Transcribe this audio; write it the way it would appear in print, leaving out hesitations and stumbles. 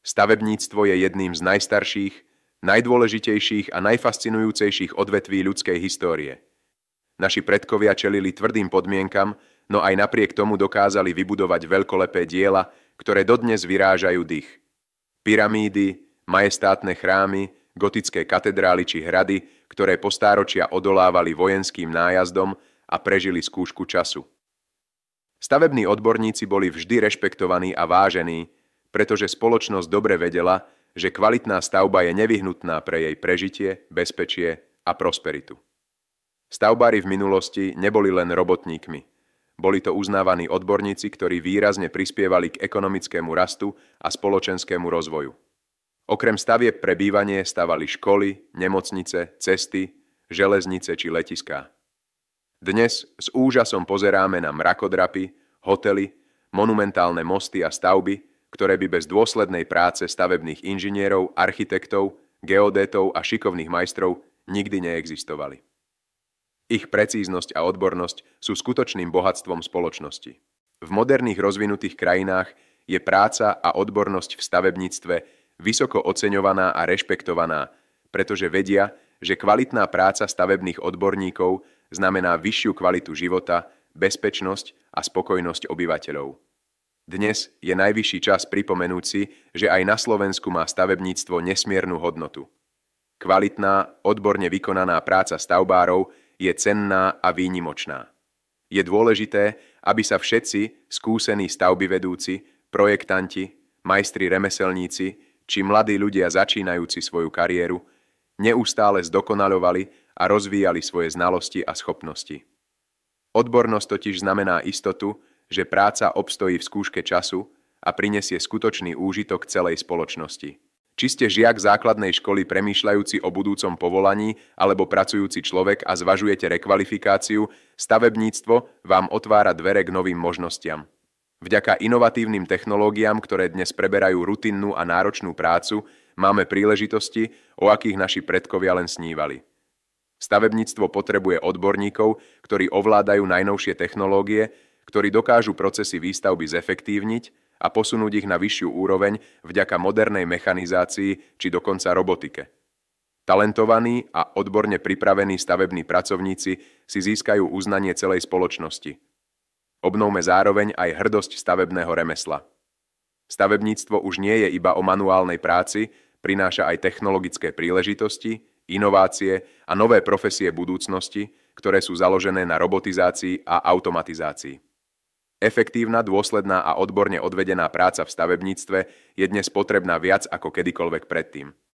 Stavebníctvo je jedným z najstarších, najdôležitejších a najfascinujúcejších odvetví ľudskej histórie. Naši predkovia čelili tvrdým podmienkam, no aj napriek tomu dokázali vybudovať veľkolepé diela, ktoré dodnes vyrážajú dych. Pyramídy, majestátne chrámy, gotické katedrály či hrady, ktoré po stáročia odolávali vojenským nájazdom a prežili skúšku času. Stavební odborníci boli vždy rešpektovaní a vážení, pretože spoločnosť dobre vedela, že kvalitná stavba je nevyhnutná pre jej prežitie, bezpečie a prosperitu. Stavbári v minulosti neboli len robotníkmi. Boli to uznávaní odborníci, ktorí výrazne prispievali k ekonomickému rastu a spoločenskému rozvoju. Okrem stavieb pre bývanie stavali školy, nemocnice, cesty, železnice či letiská. Dnes s úžasom pozeráme na mrakodrapy, hotely, monumentálne mosty a stavby, ktoré by bez dôslednej práce stavebných inžinierov, architektov, geodétov a šikovných majstrov nikdy neexistovali. Ich precíznosť a odbornosť sú skutočným bohatstvom spoločnosti. V moderných rozvinutých krajinách je práca a odbornosť v stavebníctve vysoko oceňovaná a rešpektovaná, pretože vedia, že kvalitná práca stavebných odborníkov znamená vyššiu kvalitu života, bezpečnosť a spokojnosť obyvateľov. Dnes je najvyšší čas pripomenúť si, že aj na Slovensku má stavebníctvo nesmiernu hodnotu. Kvalitná, odborne vykonaná práca stavbárov je cenná a výnimočná. Je dôležité, aby sa všetci skúsení stavbyvedúci, projektanti, majstri remeselníci či mladí ľudia začínajúci svoju kariéru neustále zdokonaľovali a rozvíjali svoje znalosti a schopnosti. Odbornosť totiž znamená istotu, že práca obstojí v skúške času a prinesie skutočný úžitok celej spoločnosti. Či ste žiak základnej školy premýšľajúci o budúcom povolaní alebo pracujúci človek a zvažujete rekvalifikáciu, stavebníctvo vám otvára dvere k novým možnostiam. Vďaka inovatívnym technológiám, ktoré dnes preberajú rutinnú a náročnú prácu, máme príležitosti, o akých naši predkovia len snívali. Stavebníctvo potrebuje odborníkov, ktorí ovládajú najnovšie technológie, ktorí dokážu procesy výstavby zefektívniť a posunúť ich na vyššiu úroveň vďaka modernej mechanizácii či dokonca robotike. Talentovaní a odborne pripravení stavební pracovníci si získajú uznanie celej spoločnosti. Obnovme zároveň aj hrdosť stavebného remesla. Stavebníctvo už nie je iba o manuálnej práci, prináša aj technologické príležitosti, inovácie a nové profesie budúcnosti, ktoré sú založené na robotizácii a automatizácii. Efektívna, dôsledná a odborne odvedená práca v stavebníctve je dnes potrebná viac ako kedykoľvek predtým.